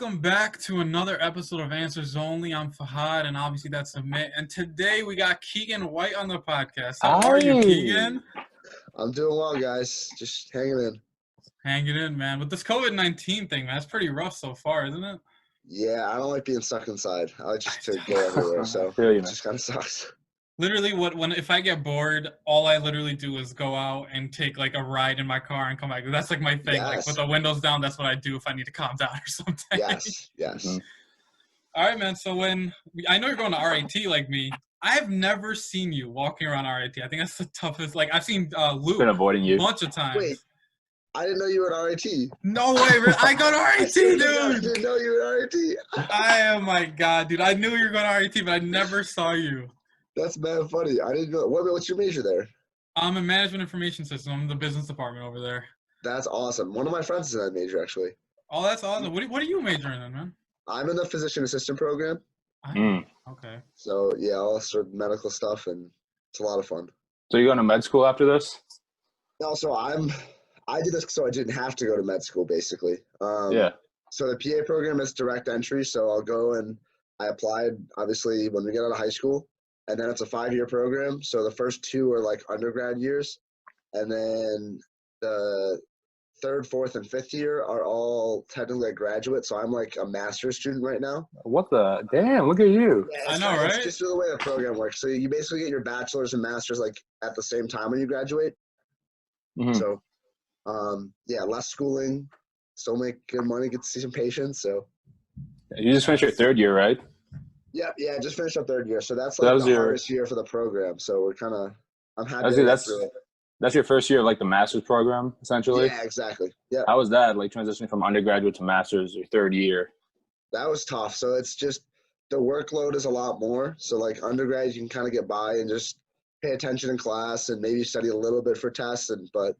welcome back to another episode of Answers Only. I'm Fahad, and obviously that's Amit. And today we got Keegan White on the podcast. How are you, Keegan? I'm doing well, guys. Just hanging in. Hanging in, man. With this COVID-19 thing, man, it's pretty rough so far, isn't it? Yeah, I don't like being stuck inside. I like just to go everywhere, so it just kind of sucks. Literally, if I get bored, all I literally do is go out and take like a ride in my car and come back. That's like my thing. Yes. Like with the windows down, that's what I do if I need to calm down or something. Yes. Mm-hmm. All right, man. So I know you're going to RIT like me. I have never seen you walking around RIT. I think that's the toughest. Like I've seen Luke been avoiding you a bunch of times. Wait, I didn't know you were at RIT. No way, I go to RIT, dude. I didn't know you were at RIT. Oh my god, dude! I knew you were going to RIT, but I never saw you. That's mad funny. I didn't know. What's your major there? I'm in management information system. I'm in the business department over there. That's awesome. One of my friends is in that major, actually. Oh, that's awesome. What are you majoring in, man? I'm in the physician assistant program. Okay. So, yeah, all sort of medical stuff, and it's a lot of fun. So you're going to med school after this? No, so I did this so I didn't have to go to med school, basically. Yeah. So the PA program is direct entry, so I'll go and I applied, obviously, when we get out of high school. And then it's a 5-year program. So the first 2 are like undergrad years. And then the 3rd, 4th, and 5th year are all technically like graduate. So I'm like a master's student right now. What the? Damn, look at you. Yeah, I know, right? It's just the way the program works. So you basically get your bachelor's and master's like at the same time when you graduate. Mm-hmm. So, yeah, less schooling, still make good money, get to see some patients. So You just finished your 3rd year, right? Yeah, just finished up 3rd year. So that's like the hardest year for the program. So I'm happy to get through it. That's your first year of like the master's program, essentially? Yeah, exactly. Yeah. How was that, like transitioning from undergraduate to master's your 3rd year? That was tough. So it's just the workload is a lot more. So like undergrad, you can kind of get by and just pay attention in class and maybe study a little bit for tests. But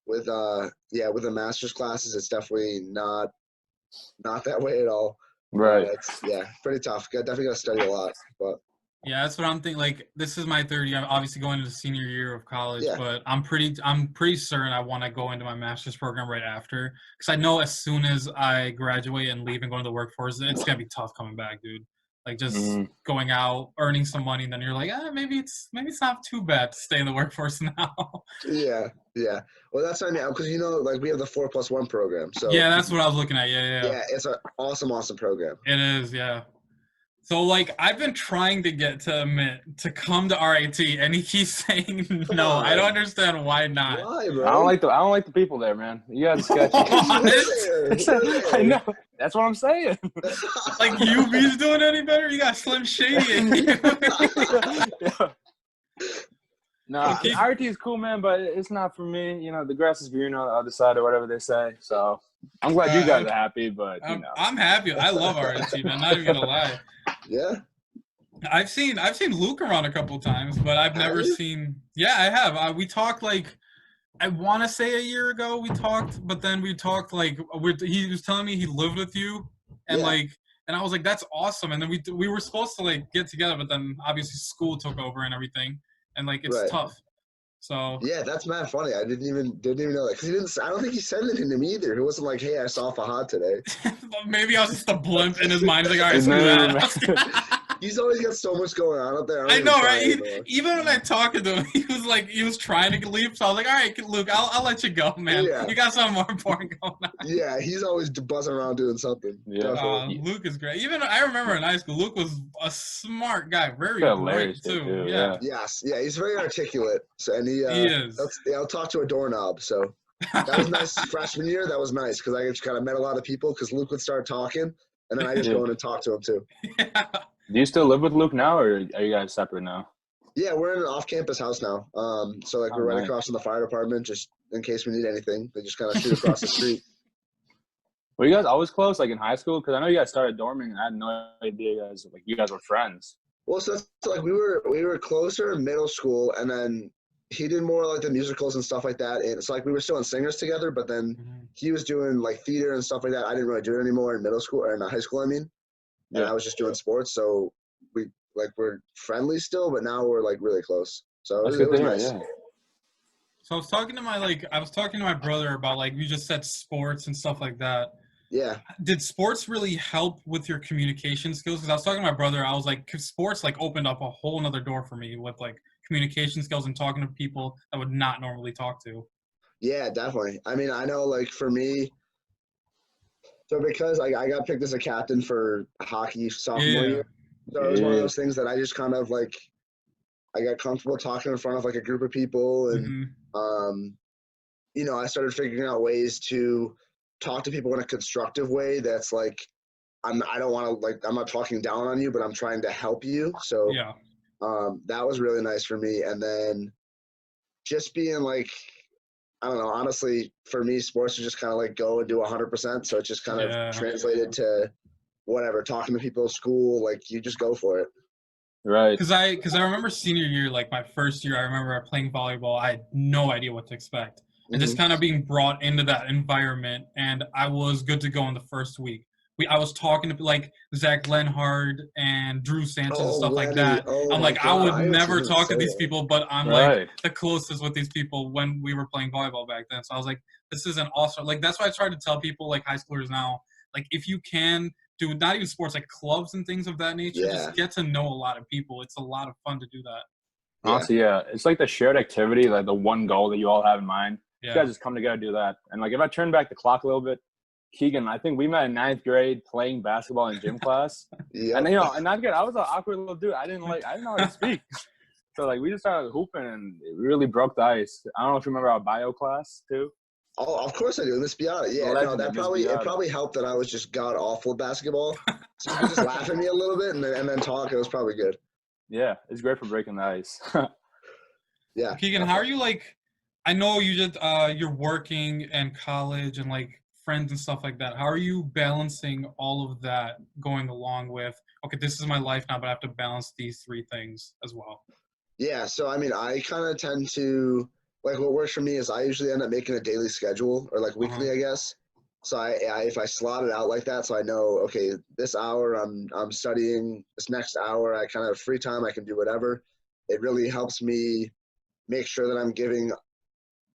with the master's classes, it's definitely not that way at all. Right. It's pretty tough. Definitely got to study a lot. But yeah, that's what I'm thinking. Like, this is my 3rd year. I'm obviously going into the senior year of college, but I'm pretty certain I want to go into my master's program right after, because I know as soon as I graduate and leave and go into the workforce, it's gonna be tough coming back, dude. Like just going out, earning some money, and then you're like, maybe it's not too bad to stay in the workforce now. Yeah. Well, that's what I mean, because like we have the 4+1 program. So yeah, that's what I was looking at. Yeah, it's an awesome program. It is, yeah. So like I've been trying to get to Amit to come to RIT, and he keeps saying no. I don't understand why not. Why, bro? I don't like the people there, man. You guys are sketchy. I know. That's what I'm saying. Like UB's doing any better? You got Slim Shady in here. No, RIT is cool, man, but it's not for me. The grass is greener on the other side, or whatever they say. So I'm glad you guys are happy, but I'm happy. I love RIT, man. Not even gonna lie. Yeah. I've seen Luke around a couple times, but I've never seen. Yeah, I have. We talked like, I want to say a year ago we talked, but then we talked like he was telling me he lived with you, and and I was like, that's awesome. And then we were supposed to like get together, but then obviously school took over and everything, and like it's tough. So yeah, that's mad funny. I didn't even know that, because I don't think he said anything to me either. He wasn't like, hey, I saw Fahad today. Maybe I was just a blimp in his mind. He's like, all right, screw that. He's always got so much going on up there. I know, right? Even when I talked to him, he was trying to leave. So I was like, all right, Luke, I'll let you go, man. Yeah. You got something more important going on. Yeah, he's always buzzing around doing something. Yeah. Luke is great. Even I remember in high school, Luke was a smart guy, very bright too. Yeah. Yes. Yeah, he's very articulate. So he is. I'll talk to a doorknob. So that was nice. Freshman year, that was nice, because I just kind of met a lot of people, because Luke would start talking, and then I just go in and talk to him too. Yeah. Do you still live with Luke now, or are you guys separate now? Yeah, we're in an off-campus house now. So like we're right across from the fire department, just in case we need anything. They just kind of shoot across the street. Were you guys always close, like in high school? Because I know you guys started dorming, and I had no idea you guys were friends. Well, so like we were closer in middle school, and then he did more like the musicals and stuff like that. And it's like we were still in singers together, but then he was doing like theater and stuff like that. I didn't really do it anymore in middle school, or in high school, I mean. And I was just doing sports, so we're friendly still, but now we're like really close. So it was nice. Yeah. So I was talking to my brother about, like, you just said sports and stuff like that. Yeah. Did sports really help with your communication skills? Because I was talking to my brother, I was like, 'cause sports like opened up a whole nother door for me with like communication skills and talking to people I would not normally talk to. Yeah, definitely. I mean, I know like for me, so because I got picked as a captain for hockey sophomore Yeah. year, so it was one of those things that I just kind of like I got comfortable talking in front of like a group of people, and Hmm. um, I started figuring out ways to talk to people in a constructive way. That's like I don't want to like I'm not talking down on you, but I'm trying to help you. So Yeah. that was really nice for me. And then just being like I don't know, honestly, for me, sports is just kind of like go and do 100%. So it just kind of Yeah. translated to whatever, talking to people at school, like you just go for it. Right. Because I remember senior year, like my first year, I remember playing volleyball. I had no idea what to expect, and just Mm-hmm. kind of being brought into that environment. And I was good to go in the first week. I was talking to like Zach Lenhard and Drew Sanchez and Oh, stuff like Lenny. that. Oh I'm my like, I God. would I haven't seen never him talk to so these long. people, but I'm like Right. the closest with these people when we were playing volleyball back then. So I was like, this is an awesome. Like that's why I try to tell people like high schoolers now, like if you can do not even sports like clubs and things of that nature, Yeah. just get to know a lot of people. It's a lot of fun to do that. Yeah. Honestly, yeah, it's like the shared activity, like the one goal that you all have in mind. You Yeah. guys just come together to do that. And like if I turn back the clock a little bit, Keegan, I think we met in ninth grade playing basketball in gym class. And Yep. in ninth grade, I was an awkward little dude. I didn't know how to speak. So like we just started hooping and it really broke the ice. I don't know if you remember our bio class too. Oh, of course I do. Miss Beata. Yeah, no, Legend that at Miss it Beata. probably helped that I was just god awful at basketball. So you could just laugh at me a little bit and then talk. It was probably good. Yeah, it's great for breaking the ice. Yeah. Keegan, how are Definitely. you like I know you just you're working and college and like friends and stuff like that. How are you balancing all of that going along with okay, this is my life now, but I have to balance these three things as well? Yeah. So I mean, I kind of tend to like what works for me is I usually end up making a daily schedule or like Uh-huh. weekly, I guess. So if I slot it out like that, so I know okay, this hour I'm studying. This next hour I kind of have free time. I can do whatever. It really helps me make sure that I'm giving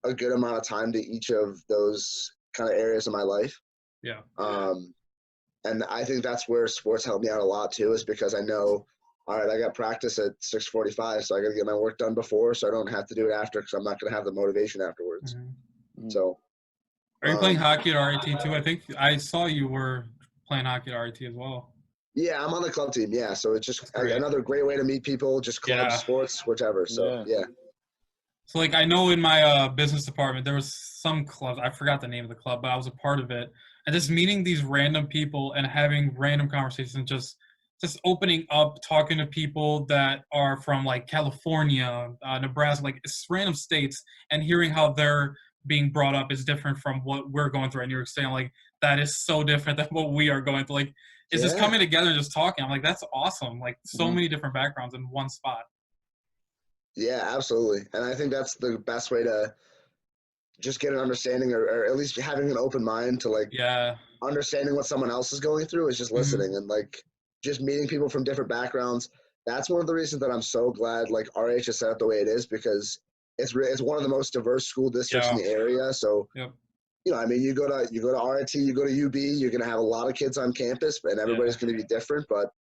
a good amount of time to each of those kind of areas of my life. Yeah. Um, and I think that's where sports helped me out a lot too, is because I know, all right, I got practice at 6:45, so I got to get my work done before, so I don't have to do it after because I'm not going to have the motivation afterwards. Mhm. So, Are you playing hockey at RIT too? I think I saw you were playing hockey at RIT as well. yeah, I'm on the club team. Yeah, so it's just That's great. another great way to meet people, just clubs, Yeah. sports, whichever. So, Yeah. yeah. So like I know in my business department there was some clubs, I forgot the name of the club, but I was a part of it. And just meeting these random people and having random conversations, just opening up, talking to people that are from like California, Nebraska, like it's random states, and hearing how they're being brought up is different from what we're going through in New York State. I'm like, that is so different than what we are going through. Like, it's just Yeah. coming together and just talking. I'm like, that's awesome. Like, so Mhm. many different backgrounds in one spot. Yeah, absolutely. And I think that's the best way to just get an understanding or at least having an open mind to like Yeah. understanding what someone else is going through is just Mhm. listening and like just meeting people from different backgrounds. That's one of the reasons that I'm so glad like RH is set up the way it is because it's one of the most diverse school districts in Yeah. the area. So Yep. I mean, you go to RIT, you go to UB, you're gonna have a lot of kids on campus, and everybody's Yeah. gonna be different. But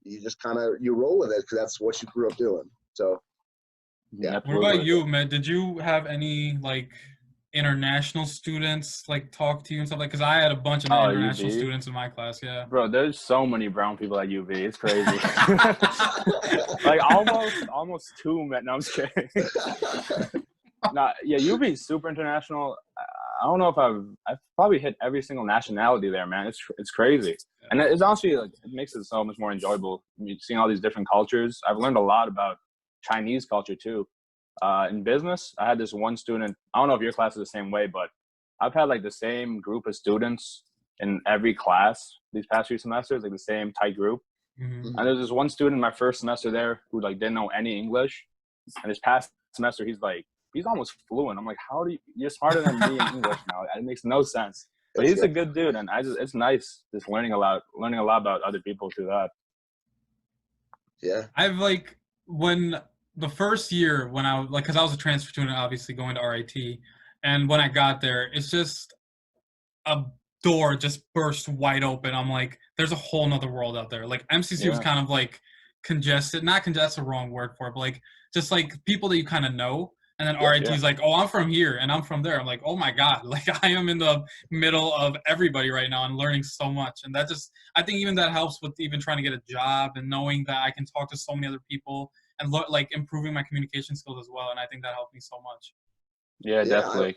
you just kind of you roll with it because that's what you grew up doing. So yeah, What about Absolutely. you, man? Did you have any like international students like talk to you and stuff like? Because I had a bunch of Oh, international UV. students in my class. Yeah. Bro, there's so many brown people at UV. It's crazy. Like almost two met. No, I'm just kidding. Nah, yeah, UV is super international. I don't know if I've probably hit every single nationality there, man. It's crazy, and it's honestly like it makes it so much more enjoyable. I mean, seeing all these different cultures. I've learned a lot about Chinese culture too. In business, I had this one student. I don't know if your class is the same way, but I've had like the same group of students in every class these past few semesters, like the same tight group. Mhm. And there's this one student in my first semester there who like didn't know any English, and this past semester he's almost fluent. I'm like, how do you're smarter than me in English now? It makes no sense. But it's he's a good. good dude, and it's nice just learning a lot about other people through that. Yeah, I've like when the first year when I like because I was a transfer student, obviously going to RIT, and when I got there, it's just a door just burst wide open. I'm like, there's a whole nother world out there. Like MCC was Yeah. kind of like congested, not congested, the wrong word for it, but like just like people that you kind of know. And then RIT is like, oh, I'm from here and I'm from there. I'm like, oh my God, like I am in the middle of everybody right now and learning so much. And that just, I think even that helps with even trying to get a job and knowing that I can talk to so many other people and like improving my communication skills as well. And I think that helped me so much. Yeah, definitely.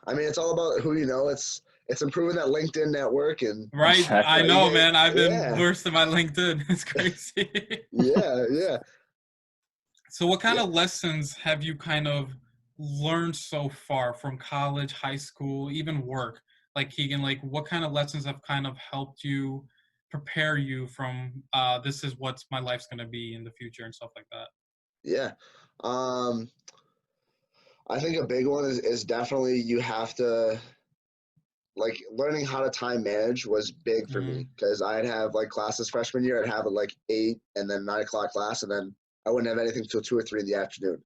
I mean, it's all about who you know. It's improving that LinkedIn network and Right. Exactly. I know, man. I've been Yeah. worse than my LinkedIn. It's crazy. yeah. So what kind of lessons have you kind of learned so far from college, high school, even work? Like Keegan, like what kind of lessons have kind of helped you prepare you from this is what my life's going to be in the future and stuff like that? Yeah. I think a big one is definitely you have to like learning how to time manage was big for me because I'd have like classes freshman year. I'd have it like 8 and then 9 o'clock class, and then I wouldn't have anything till 2 or 3 in the afternoon.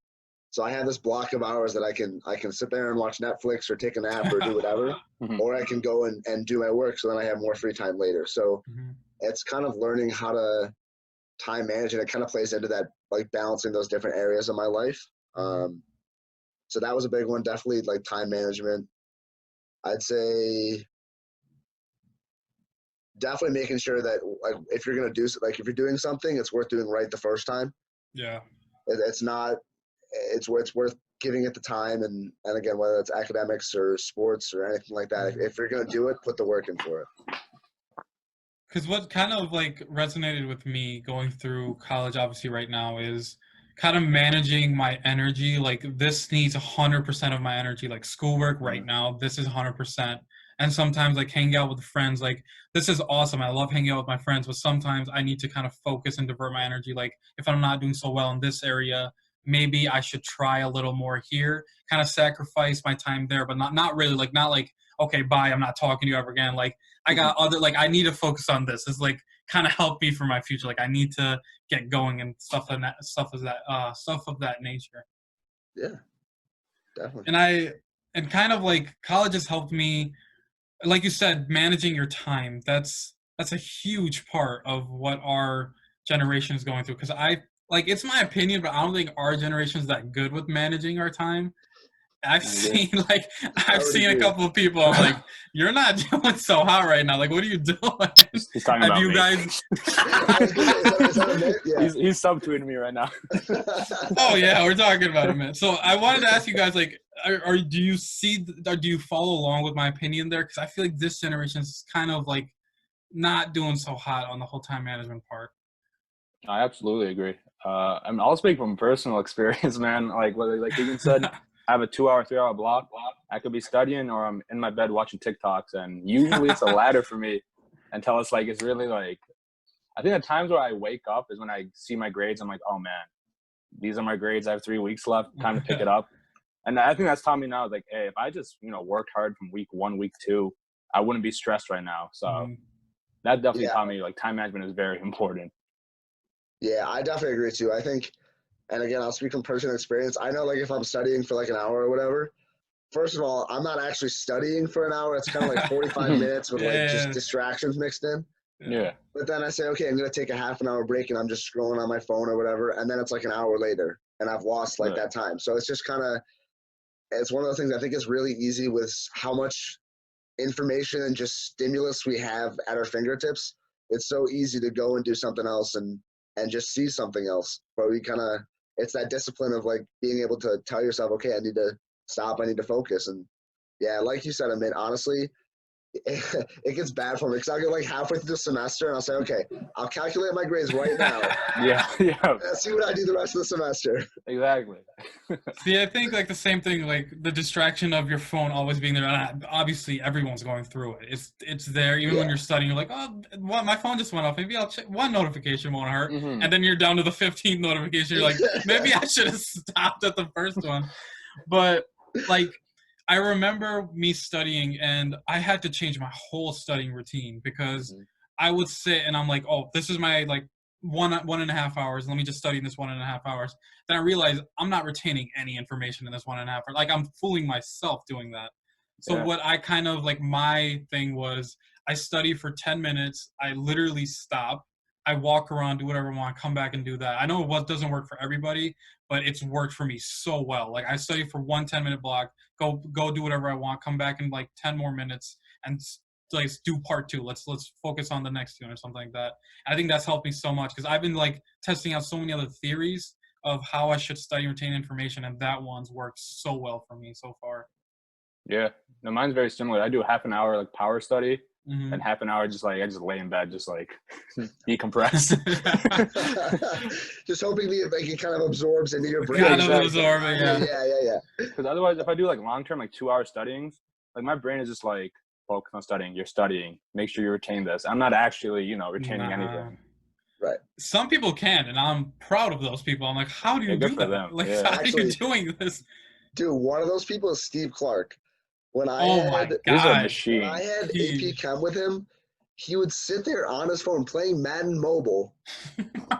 So I have this block of hours that I can sit there and watch Netflix or take a nap or do whatever, or I can go and do my work. So then I have more free time later. So it's kind of learning how to time manage, and it kind of plays into that like balancing those different areas of my life. So that was a big one, definitely like time management. I'd say definitely making sure that like if you're gonna do like if you're doing something, it's worth doing right the first time. Yeah. It's not. It's worth giving it the time, and again, whether it's academics or sports or anything like that, if you're gonna do it, put the work in for it. Because what kind of like resonated with me going through college, obviously right now, is kind of managing my energy. Like this needs 100% of my energy. Like schoolwork right now, this is 100%. And sometimes like hanging out with friends, like this is awesome. I love hanging out with my friends, but sometimes I need to kind of focus and divert my energy. Like if I'm not doing so well in this area, maybe I should try a little more here, kind of sacrifice my time there, but not really like, not like, okay, bye, I'm not talking to you ever again. Like I got other, like I need to focus on this. It's like kind of help me for my future. Like I need to get going and stuff of that nature. Yeah, definitely. And kind of like college has helped me, like you said, managing your time. That's a huge part of what our generation is going through. Because I like it's my opinion, but I don't think our generation is that good with managing our time. I've seen a couple of people. I'm like, you're not doing so hot right now. Like, what are you doing? He's talking Have about you me. guys? Is that a myth? Yeah. He's subtweeting me right now. Oh yeah, we're talking about it, man. So I wanted to ask you guys, like, do you follow along with my opinion there? Because I feel like this generation is kind of like not doing so hot on the whole time management part. I absolutely agree. I mean, I'll speak from personal experience, man. Like Keegan said, I have a 2-hour, 3-hour block. I could be studying or I'm in my bed watching TikToks, and usually it's a ladder for me until it's like it's really like I think the times where I wake up is when I see my grades. I'm like, oh man, these are my grades. I have 3 weeks left. Time to pick it up. And I think that's taught me now, like, hey, if I just worked hard from week 1, week 2, I wouldn't be stressed right now. So that definitely taught me like time management is very important. Yeah, I definitely agree too. I think, and again, I'll speak from personal experience. I know, like, if I'm studying for like an hour or whatever, first of all, I'm not actually studying for an hour. It's kind of like 45 minutes with like just distractions mixed in. Yeah. But then I say, okay, I'm going to take a half an hour break and I'm just scrolling on my phone or whatever. And then it's like an hour later and I've lost like that time. So it's just kind of, it's one of those things I think is really easy with how much information and just stimulus we have at our fingertips. It's so easy to go and do something else and just see something else. But we kind of, it's that discipline of like being able to tell yourself, okay, I need to stop, I need to focus. And yeah, like you said, I mean, honestly, it gets bad for me because I'll get like halfway through the semester and I'll say, okay, I'll calculate my grades right now. Yeah. And see what I do the rest of the semester. Exactly. See, I think like the same thing, like the distraction of your phone always being there. And obviously, everyone's going through it. It's there even when you're studying. You're like, oh, well, my phone just went off. Maybe I'll check. One notification won't hurt. And then you're down to the 15th notification. You're like, maybe I should have stopped at the first one. But like, I remember me studying, and I had to change my whole studying routine because I would sit and I'm like, oh, this is my like 1.5 hours. Let me just study in this 1.5 hours. Then I realized I'm not retaining any information in this 1.5 hours. Like I'm fooling myself doing that. So what I kind of like, my thing was I study for 10 minutes. I literally stop. I walk around, do whatever I want, come back and do that. I know what doesn't work for everybody, but it's worked for me so well. Like I study for 10-minute block, go do whatever I want, come back in like 10 more minutes and like do part two. Let's focus on the next one or something like that. I think that's helped me so much because I've been like testing out so many other theories of how I should study and retain information, and that one's worked so well for me so far. Yeah, no, mine's very similar. I do half an hour like power study, Mm-hmm. and half an hour just like I just lay in bed, just like decompress. Just hoping that like, it kind of absorbs into your brain. Kind of absorb it, yeah. Because otherwise, if I do like long term, like 2 hour studying, like my brain is just like focus on studying. You're studying. Make sure you retain this. I'm not actually, retaining anything. Right. Some people can, and I'm proud of those people. I'm like, how do you do that? Them. Like, yeah. how are you doing this? Dude, one of those people is Steve Clark. When I my God. He's a machine. When I had AP Chem with him, he would sit there on his phone playing Madden Mobile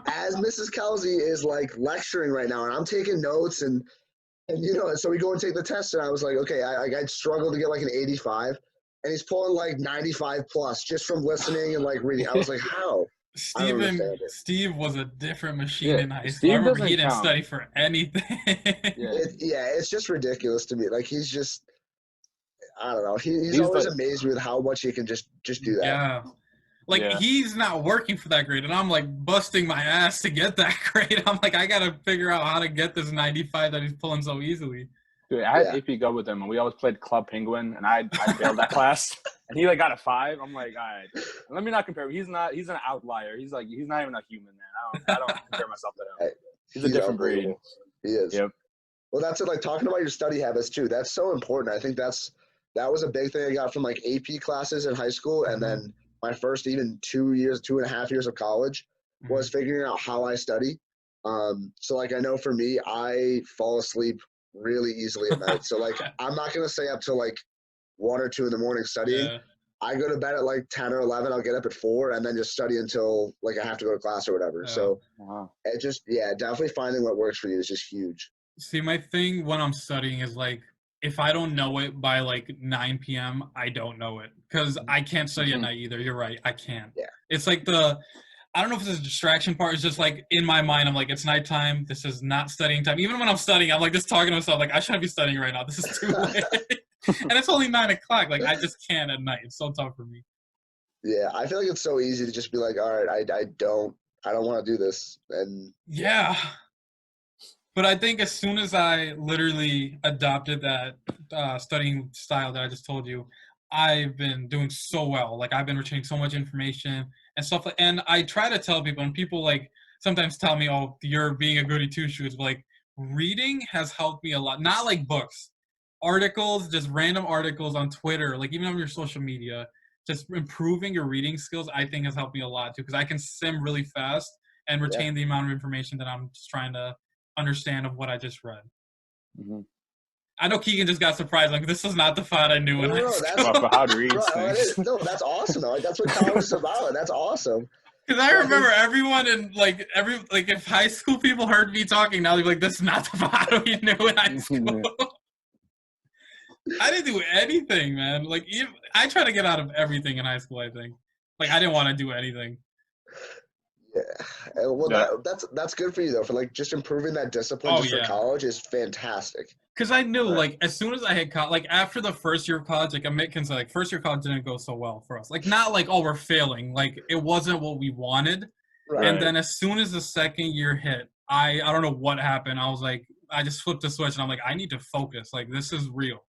as Mrs. Kelsey is like lecturing right now, and I'm taking notes and so we go and take the test, and I was like, okay, I struggled to get like an 85, and he's pulling like 95 plus just from listening and like reading. I was like, how? Steve was a different machine in high school. Steve I remember he didn't count. study for anything. It's just ridiculous to me. Like he's just, I don't know. He's always like, amazed me with how much he can just do that. Yeah. He's not working for that grade, and I'm like busting my ass to get that grade. I'm like, I gotta figure out how to get this 95 that he's pulling so easily. Dude, I had AP go with him, and we always played Club Penguin, and I failed that class, and he like got a 5. I'm like, all right, let me not compare. He's an outlier. He's not even a human, man. I don't compare myself to him. He's a different breed. He is. Yep. Well, that's it. Like talking about your study habits too. That's so important. I think that was a big thing I got from like AP classes in high school, and then my first even 2.5 years of college was figuring out how I study. So like I know for me, I fall asleep really easily at night. So like I'm not gonna stay up till like 1 or 2 in the morning studying. Yeah. I go to bed at like 10 or 11. I'll get up at 4 and then just study until like I have to go to class or whatever. Yeah. So it just definitely finding what works for you is just huge. See, my thing when I'm studying is like if I don't know it by like 9 p.m., I don't know it because I can't study at night either. You're right, I can't. Yeah. It's like I don't know if it's a distraction part. It's just like in my mind, I'm like, it's nighttime. This is not studying time. Even when I'm studying, I'm like just talking to myself, like I shouldn't be studying right now. This is too late. And it's only 9 o'clock. Like I just can't at night. It's so tough for me. Yeah, I feel like it's so easy to just be like, all right, I don't want to do this. And yeah. But I think as soon as I literally adopted that studying style that I just told you, I've been doing so well. Like I've been retaining so much information and stuff. And I try to tell people, and people like sometimes tell me, "Oh, you're being a goody two shoes." But like reading has helped me a lot. Not like books, articles, just random articles on Twitter, like even on your social media. Just improving your reading skills, I think, has helped me a lot too, because I can sim really fast and retain the amount of information that I'm just trying to understand of what I just read. Mm-hmm. I know Keegan just got surprised. Like, this is not the fun I knew in high school. That's how to read things. No, that's awesome though. Like, that's what college is about. That's awesome. Because I remember everyone in if high school people heard me talking now, they'd be like, "This is not the fun we knew in high school." I didn't do anything, man. Like, I try to get out of everything in high school. I think, like, I didn't want to do anything. Yeah, well, that's good for you though. For like just improving that discipline for college is fantastic. Because I knew, like, as soon as I had like after the first year of college, like Amit can say, like, first year of college didn't go so well for us. Like, not like, oh, we're failing. Like, it wasn't what we wanted. Right. And then as soon as the second year hit, I don't know what happened. I was like, I just flipped the switch, and I'm like, I need to focus. Like, this is real.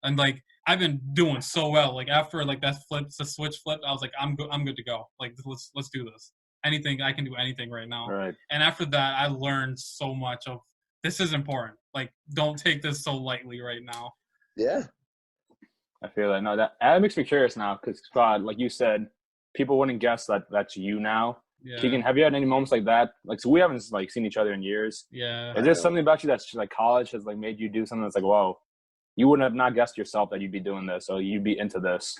And like, I've been doing so well. Like after like the switch flipped, I was like, I'm good to go. Like, let's do this. Anything, I can do anything right now. Right. And after that, I learned so much of this is important. Like, don't take this so lightly right now. Yeah. I feel that. No, that makes me curious now because, like you said, people wouldn't guess that that's you now. Yeah. Keegan, have you had any moments like that? Like, so we haven't like seen each other in years. Yeah. Is there something about you that's like college has like made you do something that's like, whoa, you wouldn't have not guessed yourself that you'd be doing this or you'd be into this?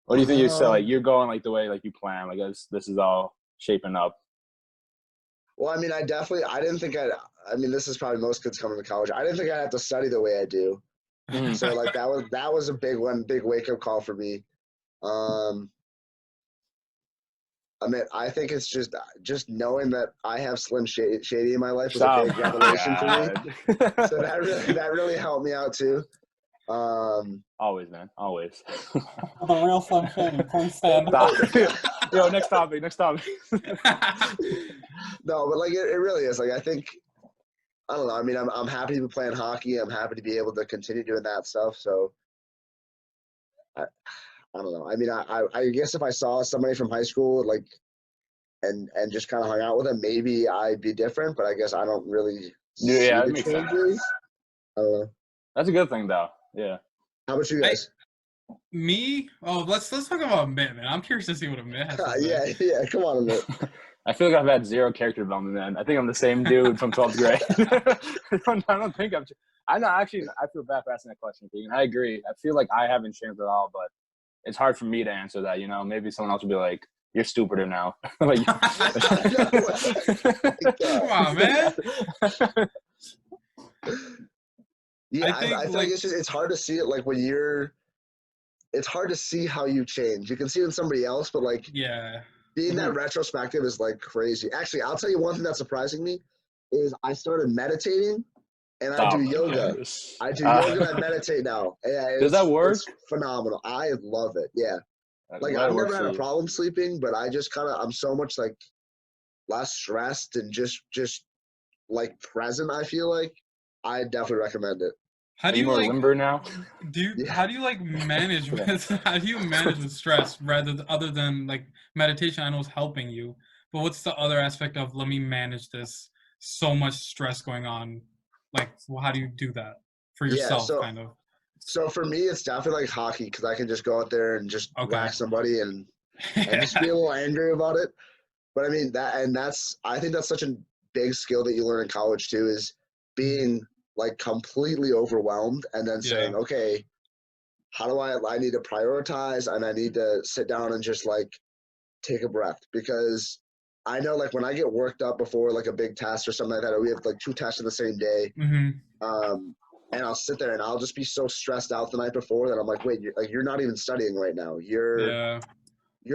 What do you think you said? Like, you're going like the way like you plan. Like, this is all shaping up. Well, I mean, I mean, this is probably most kids coming to college. I didn't think I'd have to study the way I do. So like that was a big one, big wake up call for me. I mean, I think it's just knowing that I have Slim Shady in my life was a big revelation for me. So that really helped me out too. Always, man. Always. The real Slim Shady, please stand up. Yo, next topic. No, but like it really is. Like I think I don't know. I mean, I'm happy to be playing hockey. I'm happy to be able to continue doing that stuff. So I don't know. I mean, I guess if I saw somebody from high school like and just kind of hung out with them, maybe I'd be different. But I guess I don't really see that the makes sense. changes. I don't know. That's a good thing, though. Yeah. How about you guys? Me? Oh, let's talk about Mitt, man. I'm curious to see what a Mitt has to say. Yeah. Come on, Mitt. I feel like I've had zero character development, man. I think I'm the same dude from 12th grade. I don't think I know, actually, I feel bad for asking that question, Keegan. I agree. I feel like I haven't changed at all, but it's hard for me to answer that, you know? Maybe someone else would be like, you're stupider now. Like, Come on, man. Yeah, I feel like it's hard to see it like when it's hard to see how you change. You can see it in somebody else, but like being that retrospective is like crazy. Actually, I'll tell you one thing that's surprising me is I started meditating and I do yoga. I do yoga and I meditate now. Yeah, does that work? It's phenomenal. I love it. Yeah. Like I've never had a problem sleeping, but I just I'm so much like less stressed and just like present, I feel like. I definitely recommend it. How do you more like limber now? How do you like manage with how do you manage with stress other than like meditation? I know is helping you, but what's the other aspect of let me manage this so much stress going on? Like, how do you do that for yourself, kind of? So for me, it's definitely like hockey because I can just go out there and just whack somebody and just be a little angry about it. But I mean I think that's such a big skill that you learn in college too is being like completely overwhelmed and then saying, okay, how do I need to prioritize and I need to sit down and just like take a breath because I know like when I get worked up before like a big test or something like that, or we have like 2 tests in the same day, and I'll sit there and I'll just be so stressed out the night before that I'm like, wait, you're not even studying right now. You're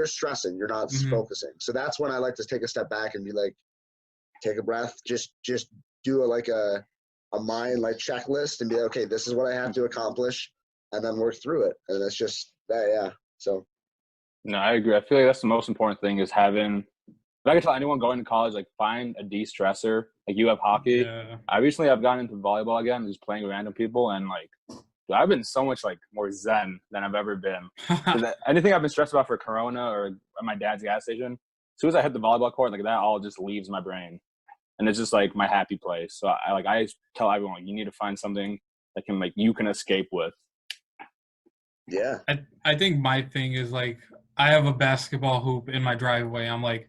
stressing. You're not focusing. So that's when I like to take a step back and be like, take a breath, just do a mind like checklist and be like, okay, this is what I have to accomplish, and then work through it. And it's just that, yeah. So. No, I agree. I feel like that's the most important thing is having. If I could tell anyone going to college, like find a de-stressor. Like you have hockey. Yeah. I've gotten into volleyball again, just playing with random people, and like, dude, I've been so much like more zen than I've ever been. Anything I've been stressed about for Corona or at my dad's gas station, as soon as I hit the volleyball court, like that all just leaves my brain. And it's just like my happy place. So I tell everyone, you need to find something that you can escape with. Yeah. I think my thing is like I have a basketball hoop in my driveway. I'm like,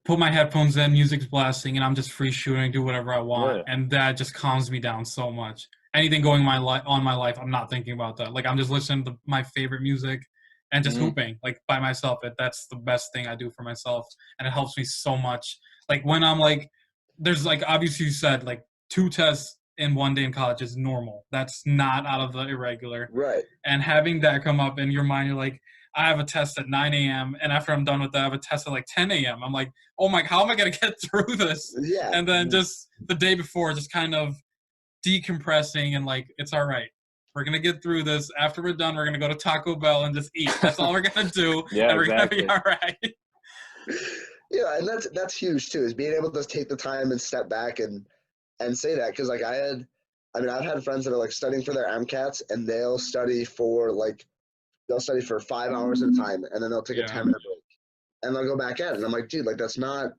put my headphones in, music's blasting, and I'm just free shooting, do whatever I want, and that just calms me down so much. Anything going on my life, I'm not thinking about that. Like I'm just listening to my favorite music and just hooping like by myself. That's the best thing I do for myself, and it helps me so much. Like when I'm like. There's like obviously you said like 2 tests in 1 day in college is normal. That's not out of the irregular. Right. And having that come up in your mind, you're like, I have a test at 9 a.m. and after I'm done with that, I have a test at like 10 a.m. I'm like, oh my, how am I gonna get through this? Yeah. And then just the day before, just kind of decompressing and like, it's all right. We're gonna get through this. After we're done, we're gonna go to Taco Bell and just eat. That's all we're gonna do. And we're gonna be all right. Yeah, and that's huge too, is being able to take the time and step back and say that. Because like I've had friends that are like studying for their MCATs and they'll study for 5 hours at a time and then they'll take a 10-minute break and they'll go back at it. And I'm like, dude, like that's not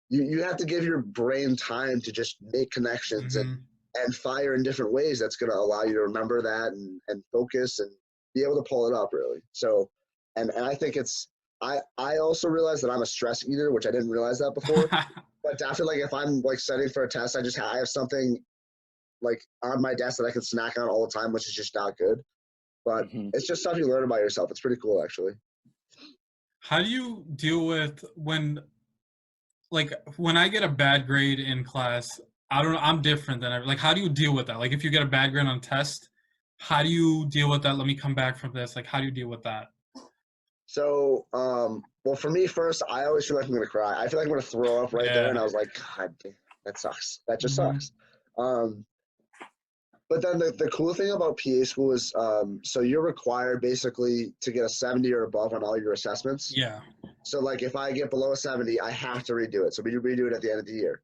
you have to give your brain time to just make connections and fire in different ways that's gonna allow you to remember that and focus and be able to pull it up really. So and I think it's I also realized that I'm a stress eater, which I didn't realize that before. But definitely, like if I'm like studying for a test, I have something like on my desk that I can snack on all the time, which is just not good. But it's just stuff you learn about yourself. It's pretty cool, actually. How do you deal with when I get a bad grade in class? I don't know. I'm different than how do you deal with that? Like if you get a bad grade on a test, how do you deal with that? Let me come back from this. Like, how do you deal with that? So, well, for me first, I always feel like I'm gonna cry. I feel like I'm gonna throw up right there, Yeah. and I was like, God, that sucks. That just Mhm. sucks. Um, but then the cool thing about PA school is, so you're required basically to get a 70 or above on all your assessments. Yeah. So like if I get below a 70, I have to redo it. So we redo it at the end of the year.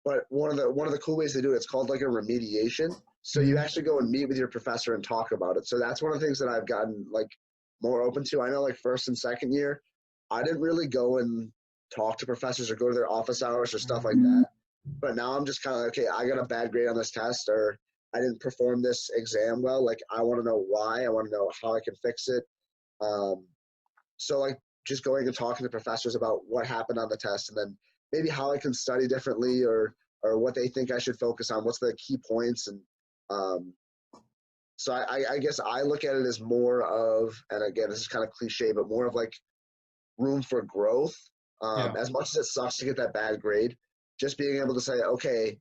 But one of the cool ways to do it, it's called like a remediation. So you Mhm. actually go and meet with your professor and talk about it. So that's one of the things that I've gotten like more open to. I know like first and second year, I didn't really go and talk to professors or go to their office hours or stuff like that. But now I'm just kind of like, okay, I got a bad grade on this test, or I didn't perform this exam well. Like I want to know why. I want to know how I can fix it. Um, so like just going and talking to professors about what happened on the test, and then maybe how I can study differently, or what they think I should focus on. What's the key points? And um, so I guess I look at it as more of, and again, this is kind of cliche, but more of like room for growth. Yeah. As much as it sucks to get that bad grade, just being able to say, okay,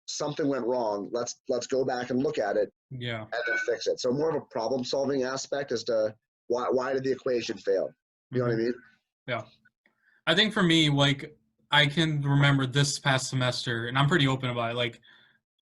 something went wrong. Let's go back and look at it Yeah. and then fix it. So more of a problem solving aspect as to why did the equation fail? You know what I Mhm. mean? Yeah. I think for me, like, I can remember this past semester, and I'm pretty open about it. Like,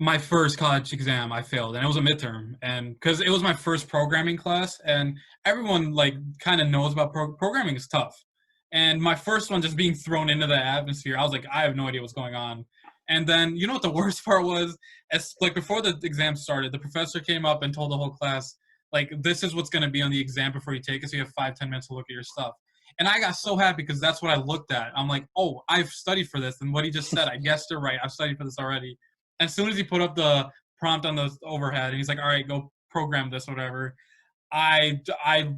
my first college exam, I failed, and it was a midterm, and because it was my first programming class, and everyone like kind of knows about programming is tough. And my first one, just being thrown into the atmosphere, I was like, I have no idea what's going on. And then, you know what the worst part was? As like before the exam started, the professor came up and told the whole class, like, this is what's going to be on the exam before you take it. So you have 5-10 minutes to look at your stuff. And I got so happy because that's what I looked at. I'm like, oh, I've studied for this. And what he just said, I guessed it right. I've studied for this already. As soon as he put up the prompt on the overhead, and he's like, all right, go program this, whatever. I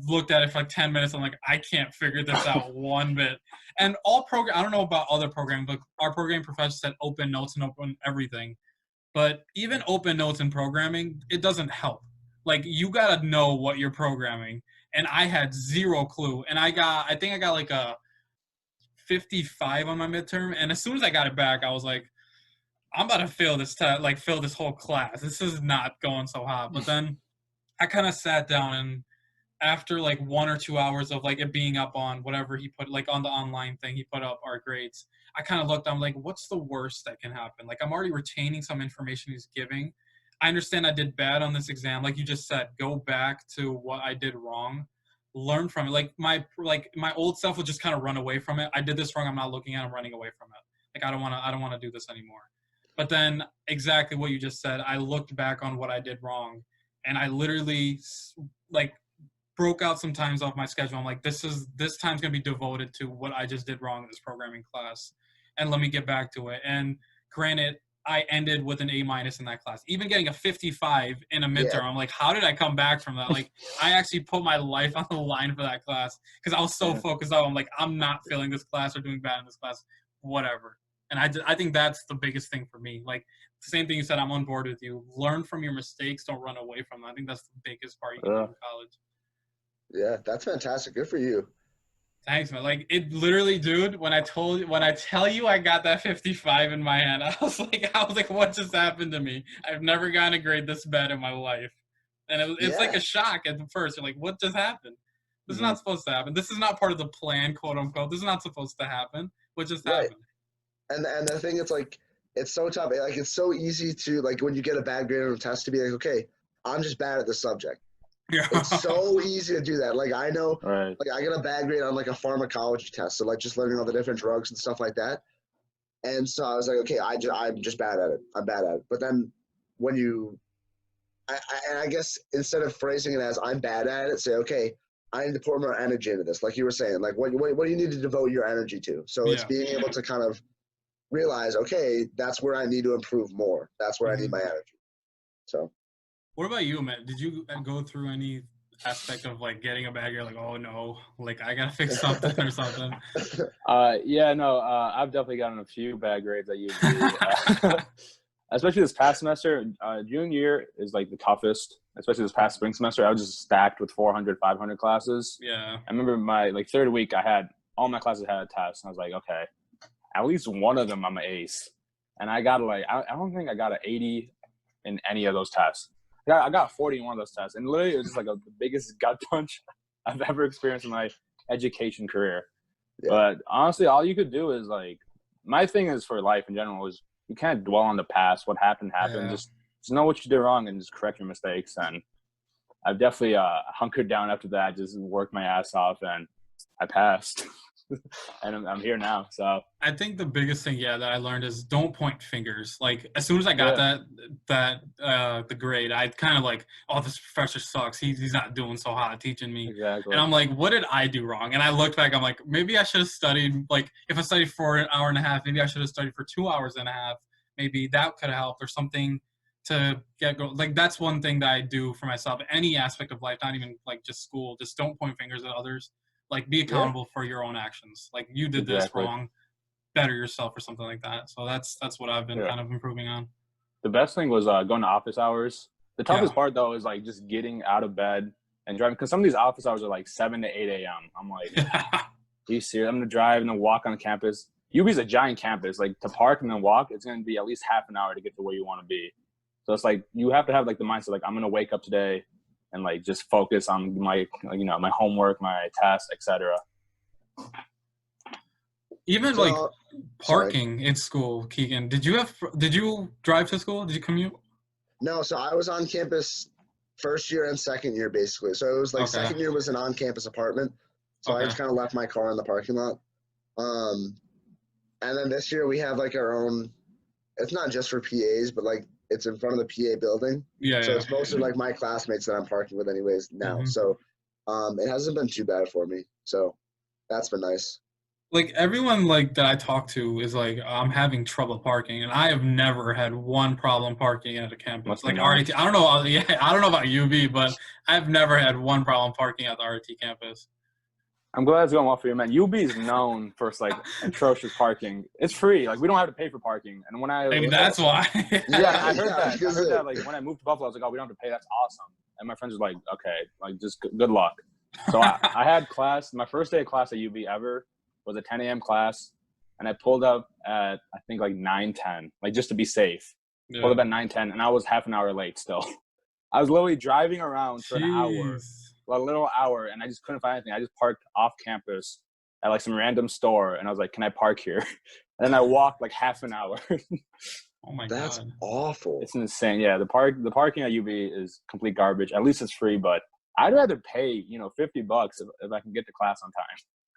looked at it for like 10 minutes. I'm like, I can't figure this out one bit. And all program, I don't know about other programming, but our programming professor said open notes and open everything. But even open notes in programming, it doesn't help. Like you gotta know what you're programming. And I had zero clue. And I think I got like a 55 on my midterm. And as soon as I got it back, I was like, I'm about to fail this test, like fail this whole class. This is not going so hot. But then I kind of sat down, and after like 1 or 2 hours of like it being up on whatever he put, like on the online thing, he put up our grades. I kind of looked, I'm like, what's the worst that can happen? Like I'm already retaining some information he's giving. I understand I did bad on this exam. Like you just said, go back to what I did wrong, learn from it. Like my old self would just kind of run away from it. I did this wrong. I'm not looking at it. I'm running away from it. Like I don't want to do this anymore. But then exactly what you just said, I looked back on what I did wrong, and I literally like broke out some times off my schedule. I'm like, this time's gonna be devoted to what I just did wrong in this programming class, and let me get back to it. And granted, I ended with an A- in that class. Even getting a 55 in a Yeah. midterm, I'm like, how did I come back from that? Like, I actually put my life on the line for that class because I was so Yeah. focused out. I'm like, I'm not failing this class or doing bad in this class, whatever. And I think that's the biggest thing for me. Like the same thing you said, I'm on board with you. Learn from your mistakes. Don't run away from them. I think that's the biggest part you can do Yeah. in college. Yeah, that's fantastic. Good for you. Thanks, man. Like it literally, dude. When I tell you I got that 55 in my hand, I was like, what just happened to me? I've never gotten a grade this bad in my life, and it's like Yeah, a shock at first. You're like, what just happened? This is Mhm. not supposed to happen. This is not part of the plan, quote unquote. This is not supposed to happen. What just right. happened? And the thing, it's like it's so tough. Like it's so easy to like when you get a bad grade on a test to be like, okay, I'm just bad at this subject. Yeah. It's so easy to do that. Like I know, Right. like I got a bad grade on like a pharmacology test, so like just learning all the different drugs and stuff like that. And so I was like, okay, I'm just bad at it. I'm bad at it. But then when you, and I guess instead of phrasing it as I'm bad at it, say, okay, I need to pour more energy into this. Like you were saying, like what do you need to devote your energy to? So it's Yeah. being able to kind of realize, okay, that's where I need to improve more. That's where I need Mhm. my energy. So What about you, man? Did you go through any aspect of like getting a bag? You're like, oh no, like I gotta fix something or something. Yeah, no, I've definitely gotten a few bad grades at UV. Especially this past semester. Junior year is like the toughest, especially this past spring semester. I was just stacked with 400, 500 classes. Yeah. I remember my like third week, I had all my classes had a test, and I was like, okay, at least one of them I'm an ace. And I got like, I don't think I got an 80 in any of those tests. I got 40 in one of those tests, and literally it was just like the biggest gut punch I've ever experienced in my education career. Yeah. But honestly, all you could do is like, my thing is for life in general is you can't dwell on the past. What happened. Yeah. Just know what you did wrong and just correct your mistakes. And I've definitely hunkered down after that, just worked my ass off, and I passed. And I'm here now. So I think the biggest thing, that I learned is don't point fingers. Like as soon as I got the grade, I kind of like, oh, this professor sucks. He's not doing so hot teaching me. exactly. And I'm like, what did I do wrong? And I looked back, I'm like, maybe I should have studied. Like if I studied for an hour and a half, maybe I should have studied for 2 hours and a half. Maybe that could have helped or something to get going. Like that's one thing that I do for myself. Any aspect of life, not even like just school. Just don't point fingers at others. Like be accountable for your own actions. Like you did this wrong, better yourself or something like that. So that's what I've been kind of improving on. The best thing was going to office hours. The toughest part though is like just getting out of bed and driving, because some of these office hours are like 7 to 8 a.m. I'm like, are you serious? I'm gonna drive and then walk on campus. UB is a giant campus. Like to park and then walk, it's gonna be at least half an hour to get to where you want to be. So it's like you have to have like the mindset like I'm gonna wake up today and like just focus on my my homework, my tasks, etc. Even like parking in school, Keegan. Did you drive to school? Did you commute? No, so I was on campus first year and second year basically. So it was like second year was an on-campus apartment. So I just kind of left my car in the parking lot. And then this year we have like our own. It's not just for PAs, but like it's in front of the PA building. So it's mostly like my classmates that I'm parking with anyways now. Mm-hmm. So it hasn't been too bad for me. So that's been nice. Like everyone like that I talk to is like, I'm having trouble parking, and I have never had one problem parking at a campus. Like RIT, I don't know. I don't know about UV, but I've never had one problem parking at the RIT campus. I'm glad it's going well for you, man. UB is known for like atrocious parking. It's free. Like we don't have to pay for parking. And when maybe that's why. I heard that. I heard that. Like when I moved to Buffalo, I was like, oh, we don't have to pay. That's awesome. And my friends were like, okay, like just good luck. So I had class. My first day of class at UB ever was a 10 a.m. class, and I pulled up at I think like 9:10, like just to be safe. Pulled up at 9:10, and I was half an hour late still. I was literally driving around for an hour. A little hour, and I just couldn't find anything. I just parked off campus at like some random store, and I was like, can I park here? And then I walked like half an hour. Oh my god. That's awful. It's insane. Yeah, the parking at UB is complete garbage. At least it's free, but I'd rather pay, $50 if I can get to class on time.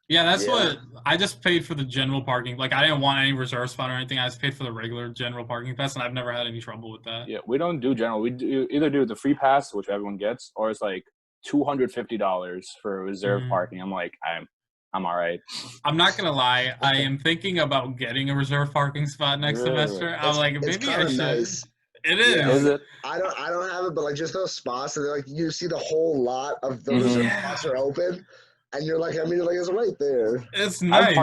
Yeah, that's what I just paid for the general parking. Like I didn't want any reserve spot or anything. I just paid for the regular general parking pass, and I've never had any trouble with that. Yeah, we don't do general. We either do the free pass, which everyone gets, or it's like $250 for reserve parking. I'm like, I'm all right. I'm not gonna lie. I am thinking about getting a reserve parking spot next semester. I'm like, maybe I should. Nice. It is. Yeah. Is it? I don't have it, but like just those spots, and like you see the whole lot of the reserve spots are open, and you're like, it's right there. It's nice.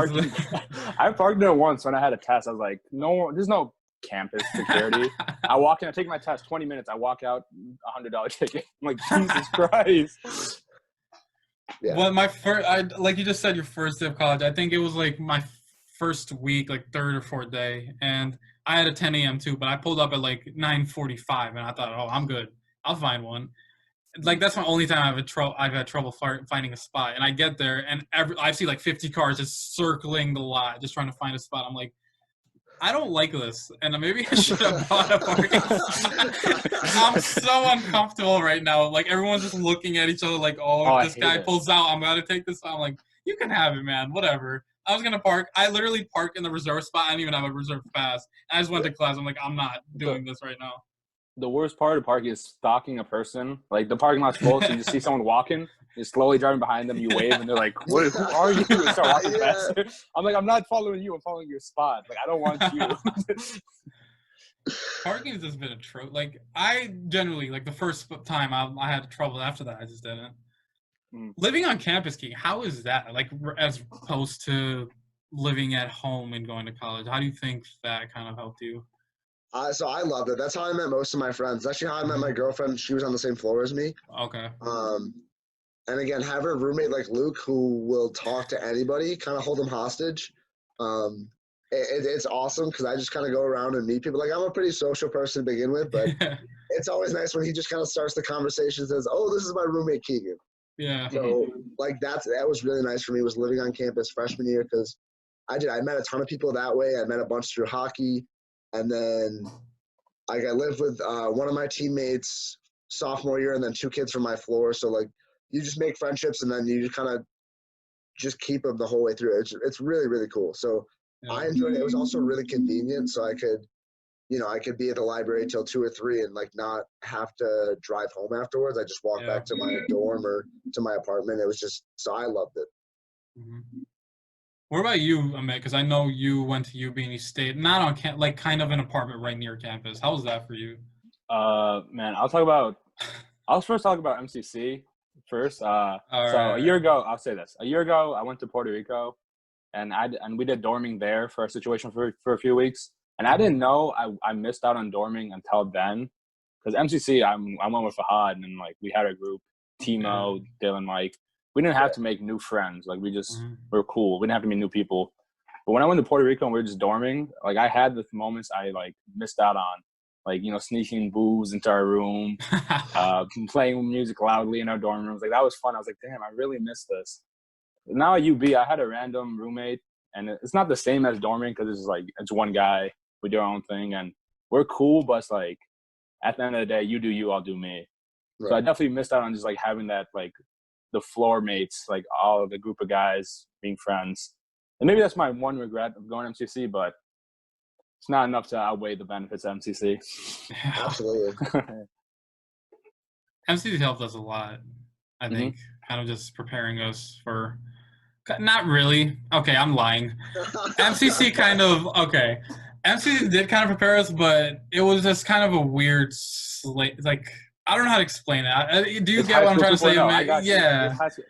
I parked there once when I had a test. I was like, no, there's no campus security. I walk in, I take my test, 20 minutes, I walk out, $100 ticket. I'm like, Jesus Christ. Yeah. Well, like you just said, your first day of college, I think it was like my first week, like third or fourth day, and I had a 10 a.m. too, but I pulled up at like 9:45, and I thought, oh, I'm good, I'll find one. Like that's my only time I've had trouble finding a spot, and I get there, and I see like 50 cars just circling the lot, just trying to find a spot. I'm like, I don't like this, and maybe I should have bought a parking. I'm so uncomfortable right now. Like everyone's just looking at each other, like, "Oh, if this guy pulls out, I'm gonna take this." I'm like, "You can have it, man. Whatever." I was gonna park. I literally parked in the reserve spot. I didn't even have a reserve pass. I just went to class. I'm like, I'm not doing this right now. The worst part of parking is stalking a person. Like the parking lot's full, so you just see someone walking. You're slowly driving behind them. You wave, and they're like, "What? Who are you?" And start walking faster. I'm like, "I'm not following you. I'm following your spot. Like, I don't want you." Parking has just been a trope. Like, I generally, like, the first time I had trouble. After that, I just didn't. Living on campus, Keegan, how is that? Like, as opposed to living at home and going to college, how do you think that kind of helped you? So I loved it. That's how I met most of my friends. That's actually how I met my girlfriend. She was on the same floor as me. Okay. And again, have a roommate like Luke who will talk to anybody, kind of hold them hostage. it's awesome because I just kind of go around and meet people. Like, I'm a pretty social person to begin with, but it's always nice when he just kind of starts the conversation and says, oh, this is my roommate Keegan. Yeah. So like that was really nice for me, was living on campus freshman year, because I met a ton of people that way. I met a bunch through hockey, and then like I lived with one of my teammates sophomore year, and then 2 kids from my floor. So like you just make friendships, and then you just kind of just keep them the whole way through. It's really, really cool. So I enjoyed it. It was also really convenient, so I could be at the library till 2 or 3 and like not have to drive home afterwards. I just walked back to my dorm or to my apartment. It was just, so I loved it. What about you, Amit? Because I know you went to UB and you stayed not on like kind of an apartment right near campus. How was that for you? Man, I'll first talk about MCC first. A year ago, I'll say this. A year ago, I went to Puerto Rico, and we did dorming there for a situation for a few weeks. And I didn't know I missed out on dorming until then, because MCC, I went with Fahad, and like we had a group, Timo, Dylan, Mike. We didn't have to make new friends. Like we were cool. We didn't have to meet new people. But when I went to Puerto Rico and we were just dorming, like I had the moments I like missed out on, like sneaking booze into our room, playing music loudly in our dorm rooms. Like that was fun. I was like, damn, I really missed this. Now at UB, I had a random roommate, and it's not the same as dorming because it's one guy. We do our own thing, and we're cool, but it's like at the end of the day, you do you, I'll do me. Right. So I definitely missed out on just like having that, like the floor mates, like all of the group of guys being friends. And maybe that's my one regret of going to MCC, but it's not enough to outweigh the benefits of MCC. Absolutely. MCC helped us a lot, I think, kind of just preparing us for – not really. Okay, I'm lying. MCC MCC did kind of prepare us, but it was just kind of a weird like – I don't know how to explain it. Do you get what I'm trying to say? No, I got you.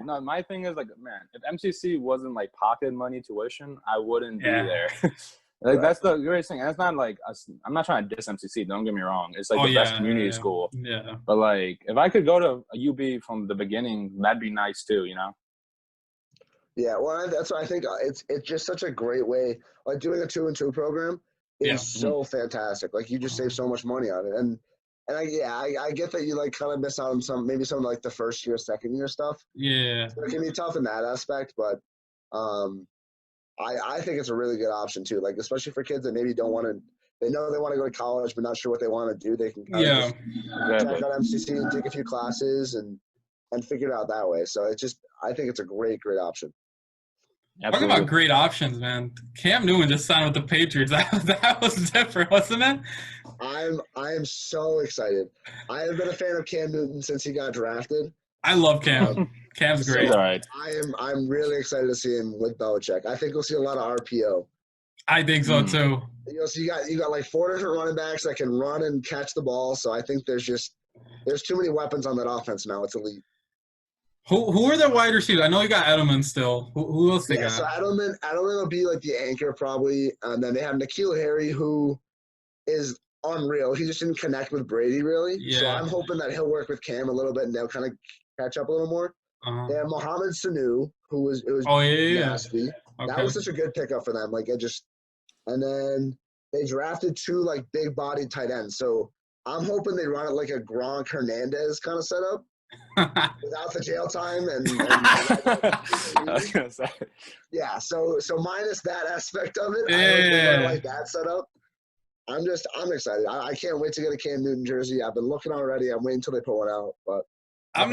No, my thing is like, man, if MCC wasn't like pocket money tuition, I wouldn't be there. Like that's the greatest thing. And it's not like I'm not trying to diss MCC. Don't get me wrong. It's like the best community school. Yeah. But like, if I could go to a UB from the beginning, that'd be nice too. Yeah. Well, that's why I think it's just such a great way. Like doing a 2-and-2 program is so fantastic. Like you just save so much money on it. And I get that you like kind of miss out on some like the first year, second year stuff. Yeah. So it can be tough in that aspect, but I think it's a really good option too. Like especially for kids that maybe they know they want to go to college but not sure what they want to do. They can kind of just check out MCC and take a few classes and figure it out that way. So I think it's a great option. Absolutely. Talking about great options, man. Cam Newton just signed with the Patriots. That was different, wasn't it? I am so excited. I have been a fan of Cam Newton since he got drafted. I love Cam. Cam's great. All right. I'm really excited to see him with Belichick. I think we'll see a lot of RPO. I think so too. So you got like 4 different running backs that can run and catch the ball. So I think there's too many weapons on that offense now. It's elite. Who are their wide receivers? I know you got Edelman still. Who else they got? So Edelman will be like the anchor probably. And then they have N'Keal Harry, who is unreal. He just didn't connect with Brady really. Yeah. So I'm hoping that he'll work with Cam a little bit and they'll kind of catch up a little more. They have Mohamed Sanu, who was nasty. Okay. That was such a good pickup for them. And then they drafted 2 like big bodied tight ends. So I'm hoping they run it like a Gronk Hernandez kind of setup. Without the jail time I was gonna say. Yeah, so minus that aspect of it, I like that setup. I'm excited. I can't wait to get a Cam Newton jersey. I've been looking already. I'm waiting until they pull one out. But I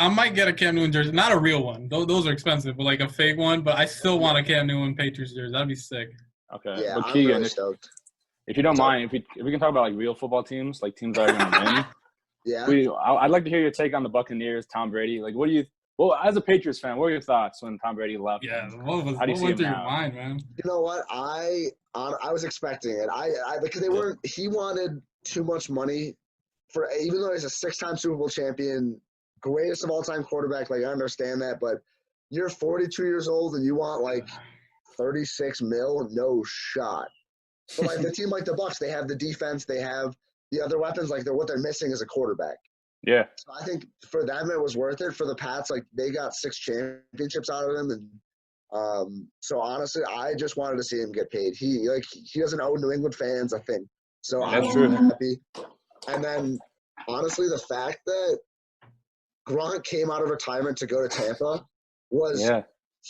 might get a Cam Newton jersey, not a real one. Those are expensive, but like a fake one. But I still want a Cam Newton Patriots jersey. That'd be sick. Okay. Yeah, but I'm Keegan, really stoked. If you don't mind, if we can talk about like real football teams, like teams that are gonna win. Yeah. I'd like to hear your take on the Buccaneers, Tom Brady. Like, as a Patriots fan, what were your thoughts when Tom Brady left? Yeah, what went through your mind, man? You know what? I was expecting it. Because he wanted too much money even though he's a 6-time Super Bowl champion, greatest of all time quarterback. Like I understand that, but you're 42 years old and you want like 36 mil, no shot. But like the team like the Bucs, they have the defense, they have the other weapons, like what they're missing is a quarterback. Yeah. So I think for them it was worth it. For the Pats, like they got 6 championships out of them, and So honestly, I just wanted to see him get paid. He doesn't owe New England fans a thing. So I was really happy. And then honestly, the fact that Gronk came out of retirement to go to Tampa was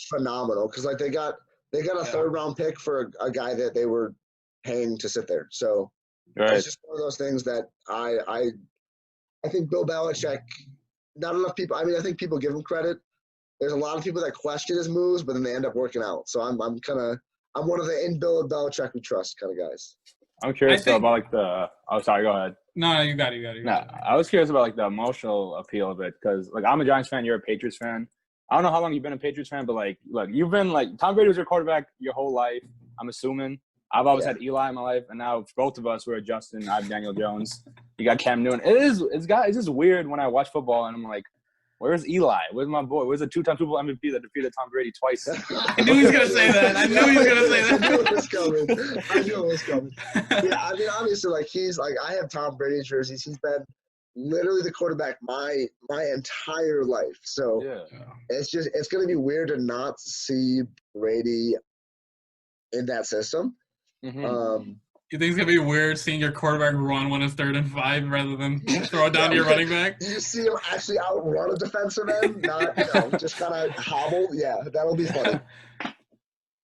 phenomenal because like they got a third round pick for a guy that they were paying to sit there. So it's just one of those things that I think Bill Belichick. Not enough people. I mean, I think people give him credit. There's a lot of people that question his moves, but then they end up working out. So I'm one of the in Bill Belichick we trust kind of guys. I'm curious about like the. Oh, sorry. Go ahead. No, you got it. No, I was curious about like the emotional appeal of it because like I'm a Giants fan, you're a Patriots fan. I don't know how long you've been a Patriots fan, but like, look, you've been like Tom Brady was your quarterback your whole life. I'm assuming. I've always had Eli in my life, and now both of us were Justin. I have Daniel Jones. You got Cam Newton. It's just weird when I watch football and I'm like, where's Eli? Where's my boy? Where's the 2-time Super Bowl MVP that defeated Tom Brady twice? I knew he was gonna say that. I knew it was coming. Yeah, I mean, obviously, like I have Tom Brady jerseys. He's been literally the quarterback my entire life. So it's gonna be weird to not see Brady in that system. Mm-hmm. You think it's gonna be weird seeing your quarterback run when it's 3rd and 5 rather than throw it down to your running back? You see him actually outrun a defensive end, not just kind of hobble. Yeah, that'll be funny.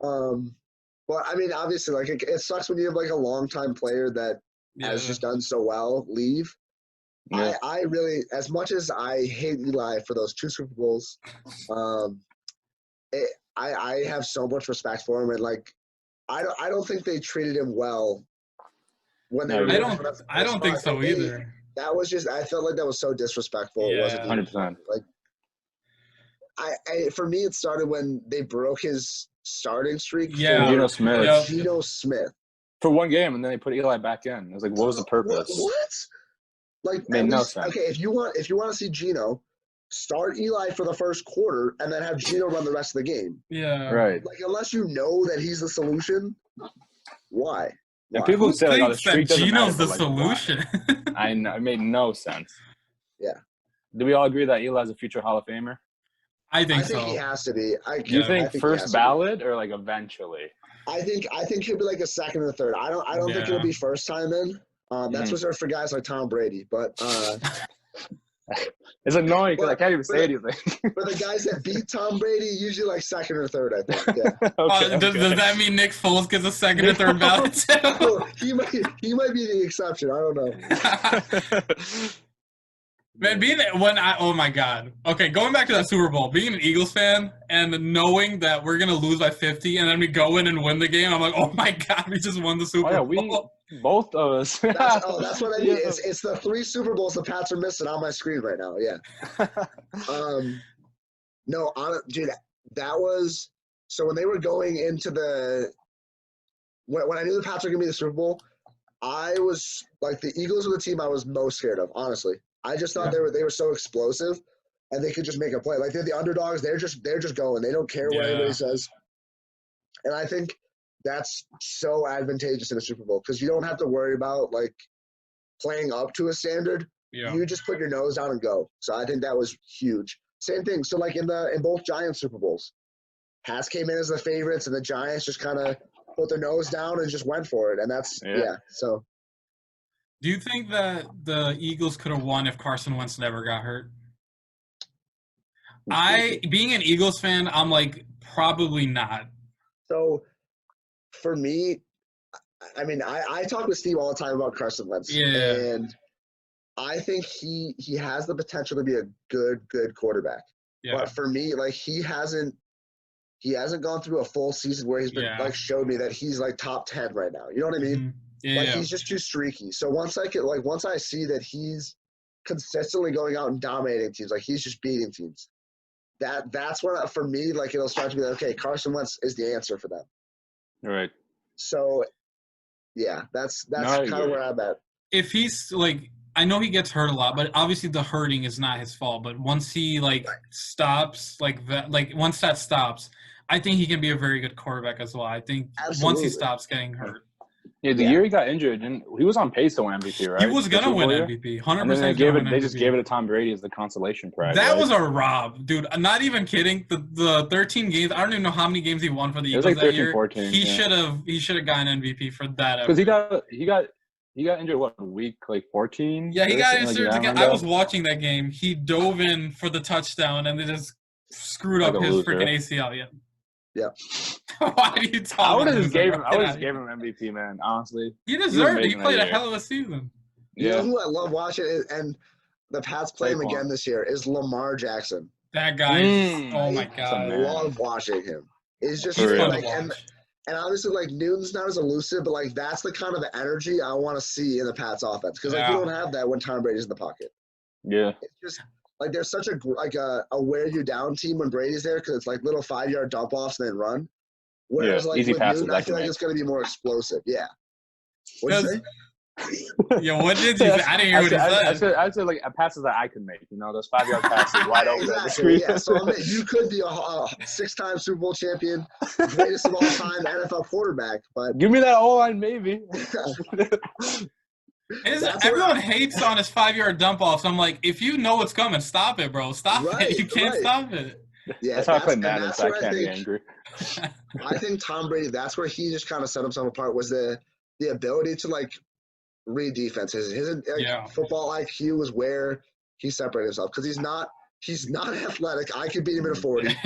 But I mean, obviously, like it sucks when you have like a longtime player that has just done so well leave. Yeah. I really, as much as I hate Eli for those 2 Super Bowls, I have so much respect for him, and like I don't think they treated him well when they. I don't think so either. That was just, I felt like that was so disrespectful. Yeah, it wasn't 100%. Like, for me, it started when they broke his starting streak. Yeah, Geno Smith. Yeah. Geno Smith For 1 game, and then they put Eli back in. It was like, what was the purpose? What? Like, made no sense. Okay, if you want to see Geno, start Eli for the first quarter and then have Geno run the rest of the game. Yeah. Right. Like, unless you know that he's the solution, why? And people say like, the streak doesn't Geno's matter, the solution. I know. It made no sense. Yeah. Do we all agree that Eli's a future Hall of Famer? I think he has to be. Do you think first ballot or like eventually? I think he'll be like a second or third. I don't think it'll be first time in. That's reserved for guys like Tom Brady, but it's annoying because I can't even say anything. For the guys that beat Tom Brady, usually like second or third, I think. Yeah. Okay. Does that mean Nick Foles gets a second or third ballot too? he might be the exception. I don't know. Man, oh my God. Okay, going back to that Super Bowl, being an Eagles fan and knowing that we're going to lose by 50 and then we go in and win the game, I'm like, oh my God, we just won the Super Bowl. Both of us. That's what I mean. It's the 3 Super Bowls the Pats are missing on my screen right now. Yeah. Dude, that was – so when they were going into when I knew the Pats were going to be the Super Bowl, I was – like the Eagles were the team I was most scared of, honestly. I just thought they were so explosive, and they could just make a play. Like they're the underdogs. They're just going. They don't care what anybody says. And I think that's so advantageous in a Super Bowl because you don't have to worry about like playing up to a standard. Yeah. You just put your nose down and go. So I think that was huge. Same thing. So like in both Giants Super Bowls, Pats came in as the favorites, and the Giants just kind of put their nose down and just went for it. And that's so. Do you think that the Eagles could have won if Carson Wentz never got hurt? Being an Eagles fan, I'm like, probably not. So, for me, I mean, I talk with Steve all the time about Carson Wentz. Yeah. And I think he has the potential to be a good quarterback. Yeah. But for me, like, he hasn't gone through a full season where he's been, like, showed me that he's, like, top 10 right now. You know what I mean? Mm-hmm. Yeah, he's just too streaky. So once I see that he's consistently going out and dominating teams, like he's just beating teams, that's when for me, like it'll start to be like, okay, Carson Wentz is the answer for them. Right. So yeah, that's kind of where I'm at. If he's like, I know he gets hurt a lot, but obviously the hurting is not his fault. But once he stops once that stops, I think he can be a very good quarterback as well. I think once he stops getting hurt. Yeah, the year he got injured, and he was on pace to win MVP, right? He was gonna win MVP, 100%. And then they just gave it to Tom Brady as the consolation prize. That right? was a rob, dude. I'm not even kidding. The 13 games, I don't even know how many games he won for the Eagles like 13, that year. 14, he should have gotten MVP for that. Because he got injured week 14. Yeah, he got injured again. I was ago? watching that game. He dove in for the touchdown and they just screwed up his freaking ACL. Yeah. Why do you talk? I would have just gave him MVP, man. Honestly, he deserved it. He played a hell of a season. You know who I love watching and the Pats play him again this year is Lamar Jackson. That guy. Oh my god. I love watching him. It's just and obviously Newton's not as elusive, but that's the kind of the energy I want to see in the Pats offense because you don't have that when Tom Brady's in the pocket. Yeah. It's just there's such a wear you down team when Brady's there because it's little 5-yard dump offs and then run. Whereas easy with passes, Newton, I feel like it's going to be more explosive. Yeah. What did you say? Yeah, what did you say? I didn't hear what he said. I said passes that I can make. Those 5-yard passes wide open. Exactly. Yeah. So you could be a 6-time Super Bowl champion, greatest of all time NFL quarterback, but give me that O-line maybe. Everyone hates on his 5-yard dump off. So I'm like, if you know what's coming, stop it, bro. Stop it. You can't stop it. Yeah, that's how I play Madden, so I can't be angry. I think Tom Brady, that's where he just kind of set himself apart was the ability to read defenses. His football IQ was where he separated himself because he's not athletic. I could beat him in a 40.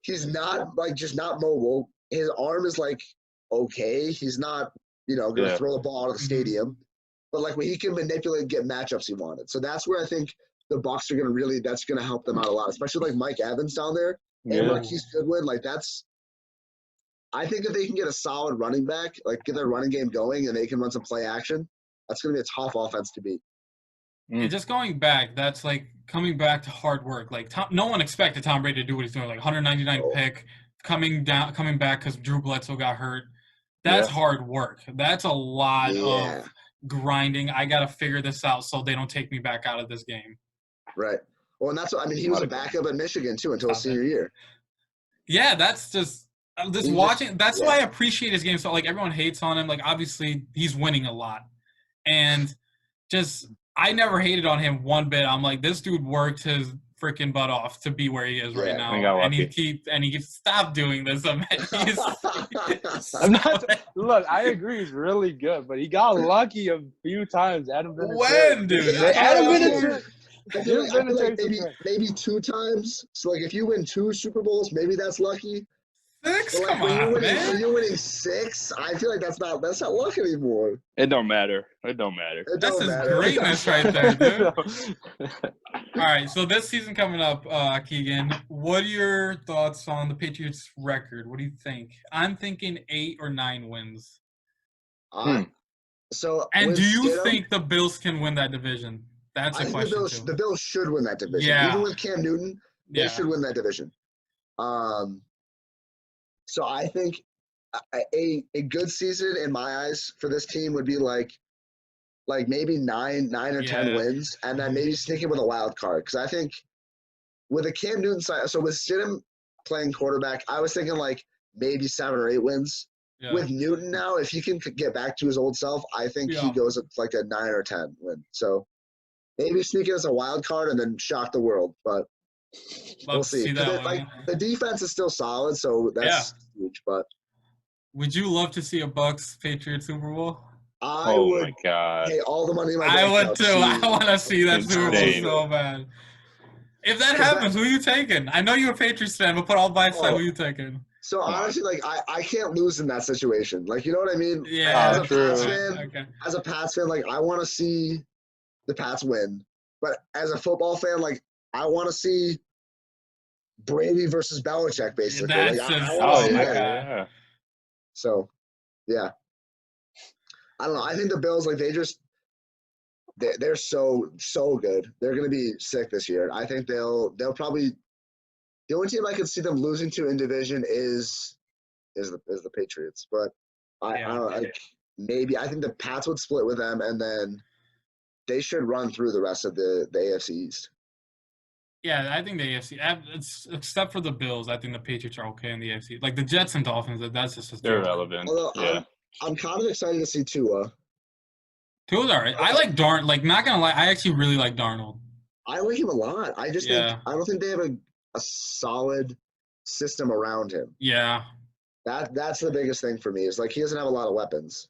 He's not just not mobile. His arm is okay. He's not going to throw the ball out of the stadium, but when he can manipulate and get matchups he wanted. So that's where I think the Bucs are going to that's going to help them out a lot, especially Mike Evans down there and Marquise Goodwin. I think if they can get a solid running back, get their running game going and they can run some play action, that's going to be a tough offense to beat. And just going back, that's coming back to hard work. No one expected Tom Brady to do what he's doing. 199 pick, coming back because Drew Bledsoe got hurt. That's hard work. That's a lot of grinding. I got to figure this out so they don't take me back out of this game. Right. Well, and that's what he was a backup at Michigan too until his senior year. Yeah, that's just watching. That's why I appreciate his game. So everyone hates on him. Obviously he's winning a lot, and I never hated on him one bit. I'm like, this dude worked his freaking butt off to be where he is right now, and he keeps stop doing this. I'm not. Look, I agree, he's really good, but he got lucky a few times. Adam Vinatieri. When, dude? Adam Vinatieri. I feel maybe 2 times. So if you win 2 Super Bowls, maybe that's lucky. 6? Come on, man. When you're winning 6, I feel like that's not luck anymore. It don't matter. That's greatness right there, dude. All right, so this season coming up, Keegan, what are your thoughts on the Patriots' record? What do you think? I'm thinking 8 or 9 wins. So, and do you think the Bills can win that division? That's a question. The Bills should win that division. Yeah. Even with Cam Newton, they should win that division. So I think a good season in my eyes for this team would be maybe 9 or 10 wins, and then maybe sneaking with a wild card. Because I think with a Cam Newton side, so with Stidham playing quarterback, I was thinking maybe 7 or 8 wins. Yeah. With Newton now, if he can get back to his old self, I think he goes a 9 or 10 win. So maybe sneak in as a wild card and then shock the world, but we'll see. The defense is still solid, so that's huge. But would you love to see a Bucs Patriots Super Bowl? I would. My God! Hey, all the money in my I would too. I want to see that Super Bowl so bad. If that happens, who are you taking? I know you're a Patriots fan, but put all by side, who are you taking? So honestly, I can't lose in that situation. You know what I mean? Yeah. As a Pats fan, I want to see the Pats win. But as a football fan, I want to see Brady versus Belichick, basically. God. So, yeah. I don't know. I think the Bills, they're so good. They're going to be sick this year. I think they'll probably – the only team I could see them losing to in division is the Patriots. But I don't know. Maybe I think the Pats would split with them, and then they should run through the rest of the AFC East. Yeah, I think the AFC, except for the Bills, I think the Patriots are okay in the AFC. The Jets and Dolphins, that's just they're relevant. Although I'm kind of excited to see Tua. Tua's all right. I like Darn. Like, not gonna lie, I actually really like Darnold. I like him a lot. I just think Yeah. I don't think they have a solid system around him. Yeah. That's the biggest thing for me is like he doesn't have a lot of weapons.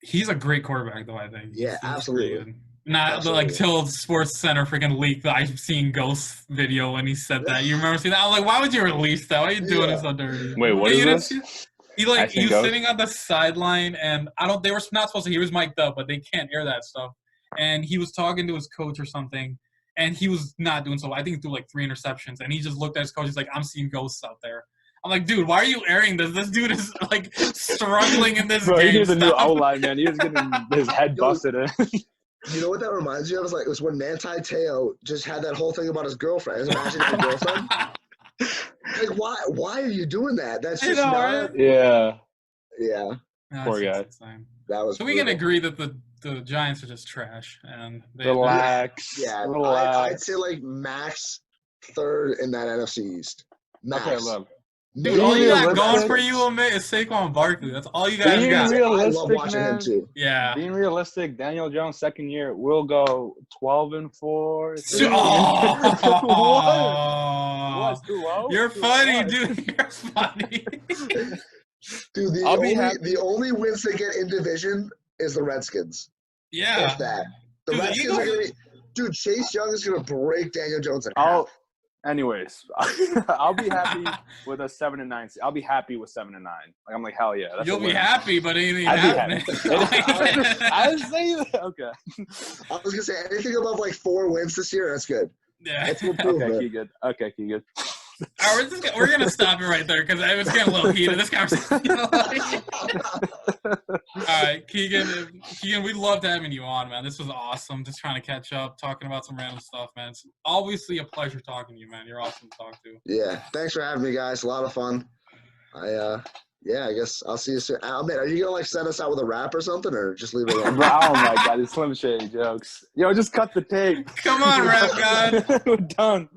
He's a great quarterback, though, I think. Yeah, He's absolutely. pretty good. Not Absolutely. like till Sports Center freaking leaked the I've seen Ghost video when he said that. You remember seeing that? I'm like, why would you release that? Why are you doing it so dirty? Wait, what is You didn't this? see- He like I've seen he was Ghost. sitting on the sideline, and they were not supposed to. He was mic'd up, but they can't air that stuff. And he was talking to his coach or something, and he was not doing so. I think he threw like 3 interceptions, and he just looked at his coach. He's like, "I'm seeing ghosts out there." I'm like, dude, why are you airing this? This dude is like struggling in this Bro, he game. needs a new Stop. O-line, man. He was getting his head busted in. You know what that reminds me of? It was when Manti Te'o just had that whole thing about his girlfriend. His imaginary girlfriend. Like, why are you doing that? That's just not. Right? Yeah. Yeah, No, Poor it's guy. insane. that was. So we can brutal. agree that the Giants are just trash, and Relax. Yeah, Relax. I'd say like max third in that NFC East. Max. Okay, look. Dude, Maybe all you got realistic. going for you, Omid, is Saquon Barkley. That's all you guys Being got. real- I love Realistic, watching man. him too. Yeah. Being realistic, Daniel Jones' second year will go 12-4. What's too low? You're Too funny, what? dude. You're funny. Dude, I'll be happy. the only wins they get in division is the Redskins. Yeah. If that. The Dude, the Redskins are Eagles- gonna be. Dude, Chase Young is gonna break Daniel Jones in half. Anyways, I'll be happy with a 7-9. I'll be happy with 7-9. Like I'm like hell yeah. That's You'll a be win. happy, but it ain't I'd happening. be happy. I was saying that. Okay. I was gonna say anything above like 4 wins this year, that's good. Yeah. That's an improvement. Okay, Keegan. All right, we're gonna stop it right there because I was getting a little heated. This conversation. All right, Keegan, we loved having you on, man. This was awesome. Just trying to catch up, talking about some random stuff, man. It's obviously a pleasure talking to you, man. You're awesome to talk to. Yeah, thanks for having me, guys. A lot of fun. I guess I'll see you soon. Ahmed, are you gonna like send us out with a rap or something, or just leave it alone? Oh my god, it's Slim Shady jokes. Yo, just cut the tape. Come on, rap god. We're done.